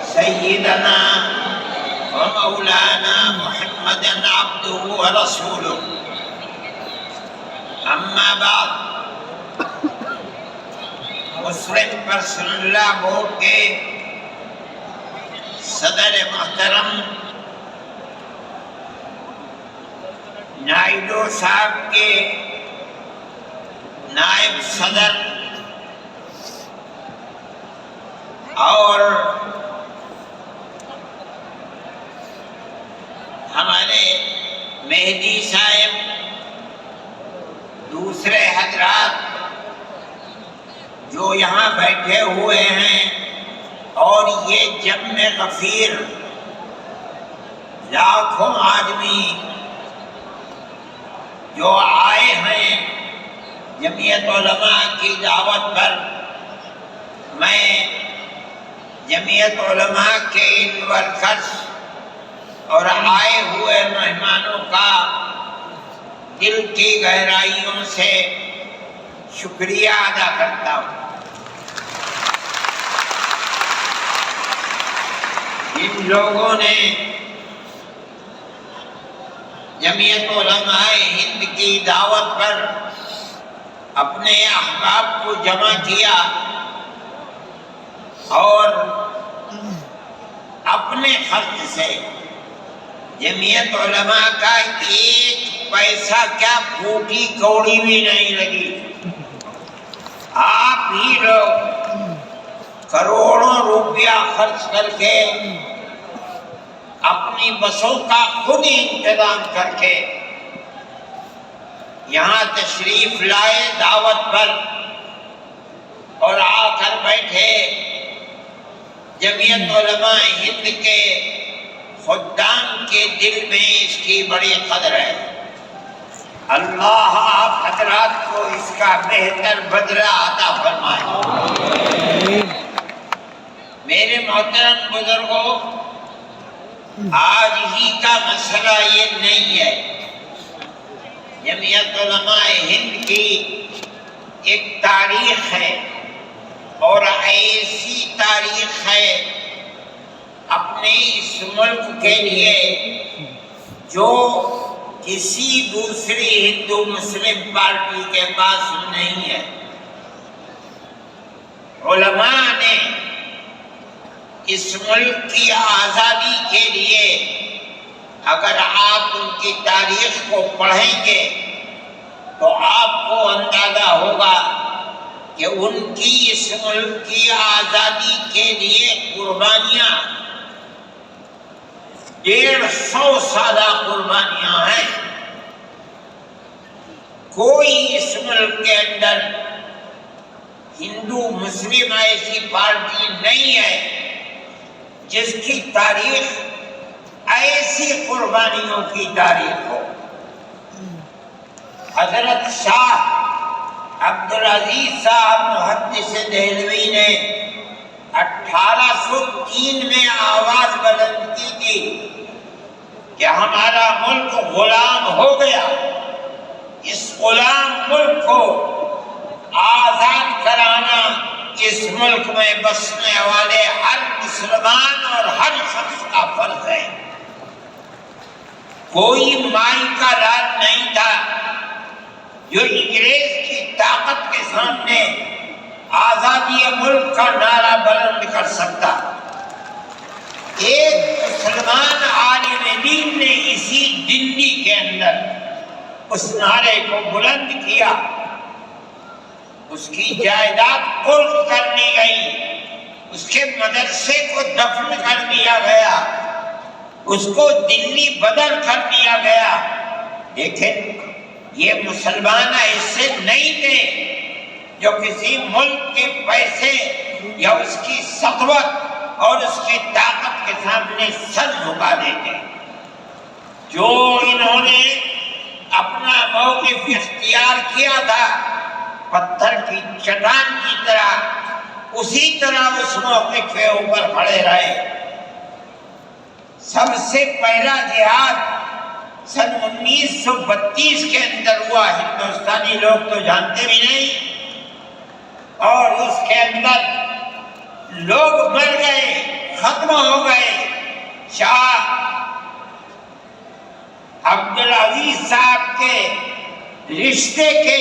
سيدنا ومولانا محمدا عبده ورسوله اما بعد مسلم پرسنل لا بورڈ کے صدر محترم نائیڈو صاحب کے نائب صدر اور ہمارے مہدی صاحب دوسرے حضرات جو یہاں بیٹھے ہوئے ہیں اور یہ جمع غفیر لاکھوں آدمی جو آئے ہیں جمعیت علماء کی دعوت پر، میں جمعیت علماء کے ان ورکرز اور آئے ہوئے مہمانوں کا دل کی گہرائیوں سے شکریہ ادا کرتا ہوں۔ ان لوگوں نے جمعیت علماء ہند کی دعوت پر اپنے احباب کو جمع کیا اور اپنے خرچ سے جمعیت علماء کا ایک پیسہ کیا پھوٹی کوڑی بھی نہیں لگی۔ آپ ہی لوگ کروڑوں روپیہ خرچ کر کے اپنی بسوں کا خود ہی انتظام کر کے یہاں تشریف لائے دعوت پر اور آ کر بیٹھے۔ جمعیت علماء ہند کے خدام کے دل میں اس کی بڑی قدر ہے۔ اللہ آپ حضرات کو اس کا بہتر بدلہ عطا فرمائے۔ میرے محترم بزرگوں، آج ہی کا مسئلہ یہ نہیں ہے۔ جمعیت علماء ہند کی ایک تاریخ ہے اور ایسی تاریخ ہے اپنے اس ملک کے لیے جو کسی دوسری ہندو مسلم پارٹی کے پاس نہیں ہے۔ علماء نے اس ملک کی آزادی کے لیے، اگر آپ ان کی تاریخ کو پڑھیں گے تو آپ کو اندازہ ہوگا کہ ان کی اس ملک کی آزادی کے لیے قربانیاں 150 سالہ قربانیاں ہیں۔ کوئی اس ملک کے اندر ہندو مسلم ایسی پارٹی نہیں ہے جس کی تاریخ ایسی قربانیوں کی تاریخ ہو۔ حضرت شاہ عبدالعزیز صاحب محدث دہلوی نے 1803 میں آواز بلند کی تھی کہ ہمارا ملک غلام ہو گیا، اس غلام ملک کو آزاد کرانا اس ملک میں بسنے والے ہر مسلمان اور ہر شخص کا فرض ہے۔ کوئی مائی کا راج نہیں تھا جو انگریز کی طاقت کے سامنے آزادی ملک کا نعرہ بلند کر سکتا۔ ایک مسلمان عالم دین نے اسی دلی کے اندر اس نعرے کو بلند کیا، اس کی جائیداد قلف کر دی گئی، اس کے مدرسے کو دفن کر دیا گیا، اس کو دلی بدر کر دیا گیا، لیکن یہ مسلمان ایسے نہیں تھے جو کسی ملک کے پیسے یا اس کی سطوت اور اس کی طاقت کے سامنے سر جھکا دیتے۔ جو انہوں نے اپنا موقف اختیار کیا تھا پتھر کی چٹان کی طرح، اسی طرح اس موقف کے اوپر کھڑے رہے۔ سب سے پہلا جہاد سن 1932 کے اندر ہوا، ہندوستانی لوگ تو جانتے بھی نہیں، اور اس کے اندر لوگ مر گئے، ختم ہو گئے. شاہ عبدالعزیز صاحب کے رشتے کے،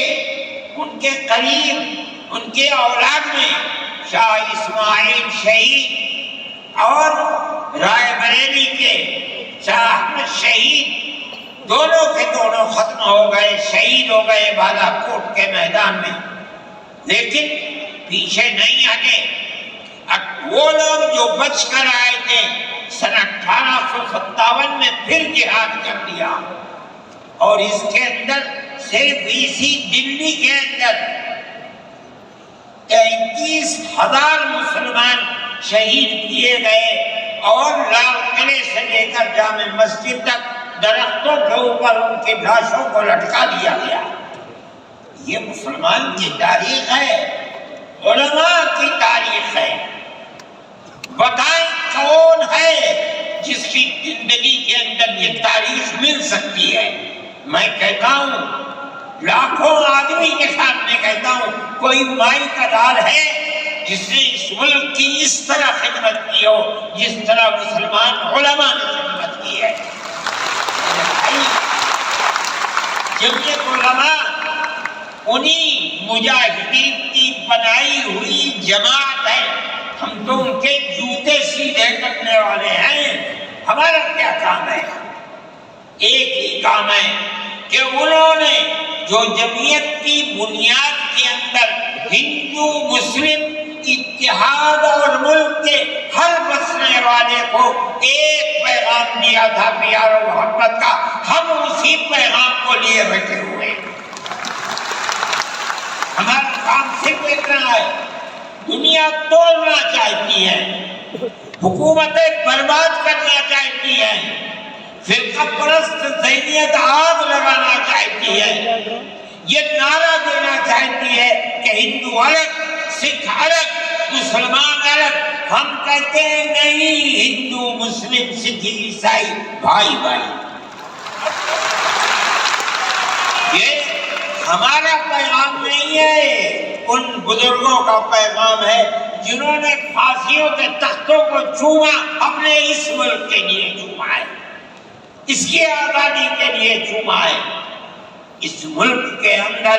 ان کے قریب، ان کے اولاد میں شاہ اسماعیل شہید اور رائے بریلی کے شاہ احمد شہید، دونوں کے دونوں ختم ہو گئے، شہید ہو گئے بالا کوٹ کے میدان میں. لیکن پیچھے نہیں ہٹے. وہ لوگ جو بچ کر آئے تھے سن 1857 میں پھر جہاد کر دیا، اور اس کے اندر صرف اسی دلی کے اندر 33,000 مسلمان شہید کیے گئے، اور لال قلعے سے لے کر جامع مسجد تک درختوں کے اوپر ان کی لاشوں کو لٹکا دیا گیا. یہ مسلمان کی تاریخ ہے، علماء کی تاریخ ہے. بتائیں کون ہے جس کی زندگی کے اندر یہ تاریخ مل سکتی ہے؟ میں کہتا ہوں، لاکھوں آدمی کے سامنے کہتا ہوں، کوئی مائی کا لال ہے جس نے اس ملک کی اس طرح خدمت کی ہو جس طرح مسلمان علماء نے خدمت کی ہے. جمعیت علماء انہی مجاہدین کی بنائی ہوئی جماعت ہے. ہم تو ان کے جوتے سیدھے کرنے والے ہیں. ہمارا کیا کام ہے؟ ایک ہی کام ہے کہ انہوں نے جو جمعیت کی بنیاد کے اندر ہندو مسلم اتحاد اور ملک کے ہر بسنے والے کو ایک پیغام دیا تھا پیار و محبت کا، ہم اسی پیغام کو لیے بیٹھے ہوئے. ہمارا کام صرف اتنا ہے. دنیا توڑنا چاہتی ہے، حکومتیں برباد کرنا چاہتی ہے، فرقہ پرست ذہنیت آگ لگانا چاہتی ہے، یہ نعرہ دینا چاہتی ہے کہ ہندو الگ، سکھ الگ، مسلمان الگ. ہم کہتے ہیں نہیں، ہندو مسلم سکھ عیسائی بھائی بھائی. یہ ہمارا پیغام نہیں ہے، ان بزرگوں کا پیغام ہے جنہوں نے پھانسیوں کے تختوں کو چوما، اپنے اس ملک کے لیے چوما ہے، اس کی آزادی کے لیے چوما ہے. اس ملک کے اندر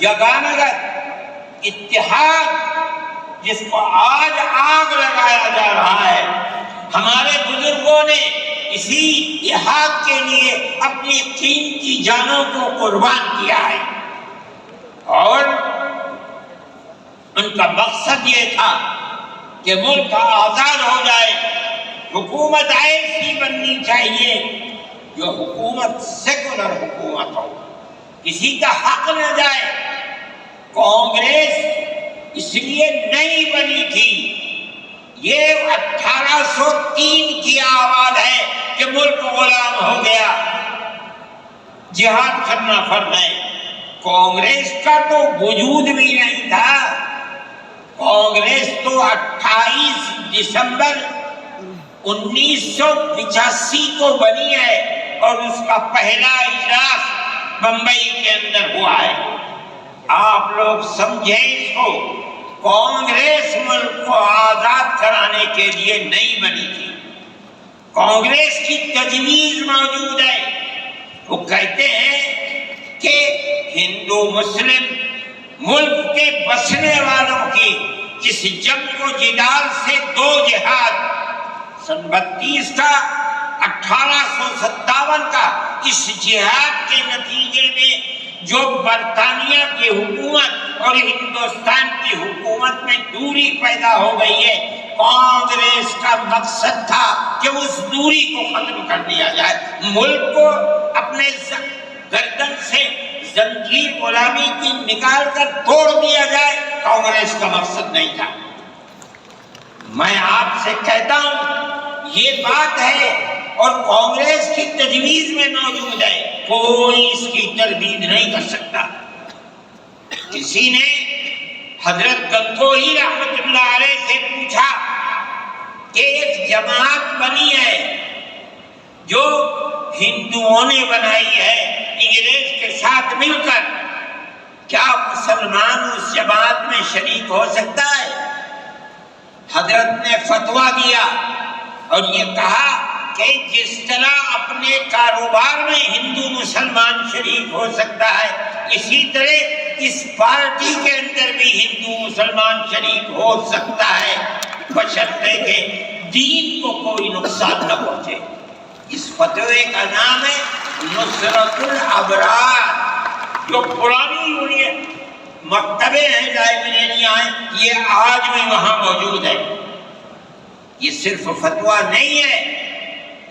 یگانگت اتحاد جس کو آج آگ لگایا جا رہا ہے، ہمارے بزرگوں نے اسی اتحاد کے لیے اپنی قیمتی جانوں کو قربان کیا ہے، اور ان کا مقصد یہ تھا کہ ملک آزاد ہو جائے. حکومت ایسی بننی چاہیے جو حکومت سیکولر حکومت ہو، کسی کا حق نہ جائے. کانگریس اس لیے نہیں بنی تھی، یہ 1803 کی آواز ہے کہ ملک غلام ہو گیا، جہاد کرنا فرض ہے. کانگریس کا تو وجود بھی نہیں تھا. کانگریس تو 28 دسمبر 1985 کو بنی ہے، اور اس کا پہلا اجلاس بمبئی کے اندر ہوا ہے. آپ لوگ سمجھیں اس کو، کانگریس ملک کو آزاد کرانے کے لیے نہیں بنی تھی. کانگریس کی تجویز موجود ہے. وہ کہتے ہیں کہ ہندو مسلم ملک کے بسنے والوں کی اس جنگ و جدال سے دو جہاد، سن 32 کا 1857 کا، اس جہاد کے نتیجے میں جو برطانیہ کی حکومت اور ہندوستان کی حکومت میں دوری پیدا ہو گئی ہے، کانگریس کا مقصد تھا کہ اس دوری کو ختم کر دیا جائے، ملک کو اپنے گردن سے زنجیر غلامی کی نکال کر توڑ دیا جائے. کانگریس کا مقصد نہیں تھا. میں آپ سے کہتا ہوں یہ بات ہے، اور کانگریس کی تجویز میں موجود ہے، کوئی اس کی تردید نہیں کر سکتا. کسی نے حضرت گنگوہی رحمت اللہ علیہ سے پوچھا کہ ایک جماعت بنی ہے جو ہندوؤں نے بنائی ہے انگریز کے ساتھ مل کر، کیا مسلمان اس جماعت میں شریک ہو سکتا ہے؟ حضرت حضرت نے فتویٰ دیا اور یہ کہا کہ جس طرح اپنے کاروبار میں ہندو مسلمان شریک ہو سکتا ہے، اسی طرح اس پارٹی کے اندر بھی ہندو مسلمان شریک ہو سکتا ہے، بشرطے کہ دین کو کوئی نقصان نہ پہنچے۔ اس فتوے کا نام ہے نصرت الابرار، جو پرانی مکتبے ہیں، لائبریریاں ہیں، یہ آج بھی وہاں موجود ہے۔ یہ صرف فتویٰ نہیں ہے،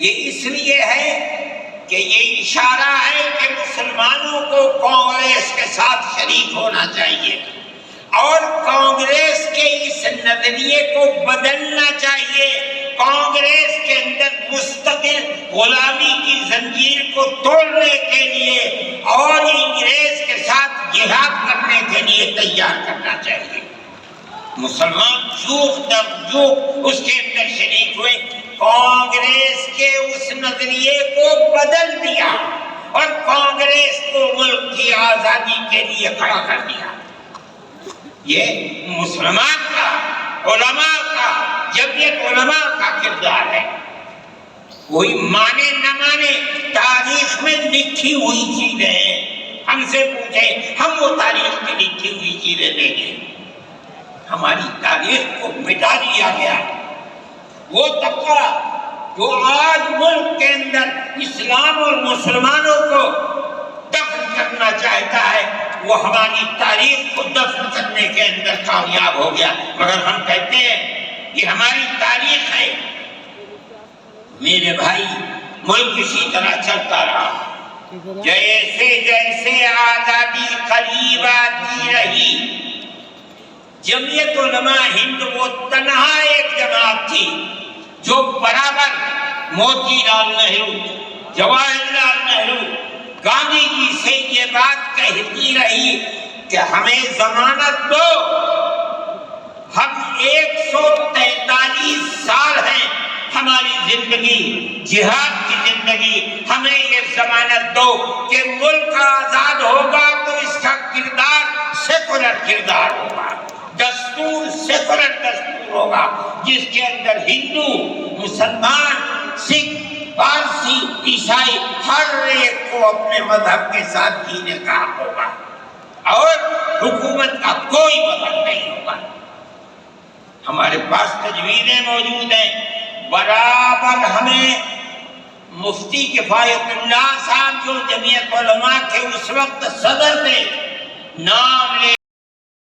یہ اس لیے ہے کہ یہ اشارہ ہے کہ مسلمانوں کو کانگریس کے ساتھ شریک ہونا چاہیے اور کانگریس کے اس نظریے کو بدلنا چاہیے۔ کانگریس کے اندر مستقل غلامی کی زنجیر کو توڑنے کے لیے اور انگریز کے ساتھ جہاد کرنے کے لیے تیار کرنا چاہیے۔ مسلمان جوخ در جوخ اس کے اندر شریک ہوئے، کانگریس کے اس نظریے کو بدل دیا اور کانگریس کو ملک کی آزادی کے لیے کھڑا کر دیا۔ یہ مسلمان کا، علماء کا، جمعیت علماء کا کردار ہے۔ کوئی مانے نہ مانے، تاریخ میں لکھی ہوئی چیزیں ہیں۔ ہم سے پوچھیں، ہم وہ تاریخ کی لکھی ہوئی چیزیں دیں گے؟ ہماری تاریخ کو مٹا دیا گیا۔ وہ طبقہ جو آج ملک کے اندر اسلام اور مسلمانوں کو دفن کرنا چاہتا ہے، وہ ہماری تاریخ کو دفن کرنے کے اندر کامیاب ہو گیا۔ مگر ہم کہتے ہیں کہ ہماری تاریخ ہے۔ میرے بھائی، ملک اسی طرح چلتا رہا، جیسے جیسے آزادی قریب آتی رہی، جمعیت علماء ہند وہ تنہا ایک جماعت تھی جو برابر موتی لال نہرو، جواہر لال نہرو، گاندھی جی سے یہ بات کہتی رہی کہ ہمیں ضمانت دو، ہم 143 سال ہیں ہماری زندگی، جہاد کی زندگی، ہمیں یہ ضمانت دو کہ ملک آزاد ہوگا تو اس کا کردار سیکولر کردار ہوگا، دستور سیکولر دستور ہوگا، جس کے اندر ہندو، مسلمان، سکھ، پارسی، عیسائی ہر ایک کو اپنے مذہب کے ساتھ جینے کا حق ہوگا اور حکومت کا کوئی مذہب نہیں ہوگا۔ ہمارے پاس تجویزیں موجود ہیں، برابر ہمیں مفتی کفایت اللہ صاحب جو جمعیت علماء کے اس وقت صدر تھے، نام لے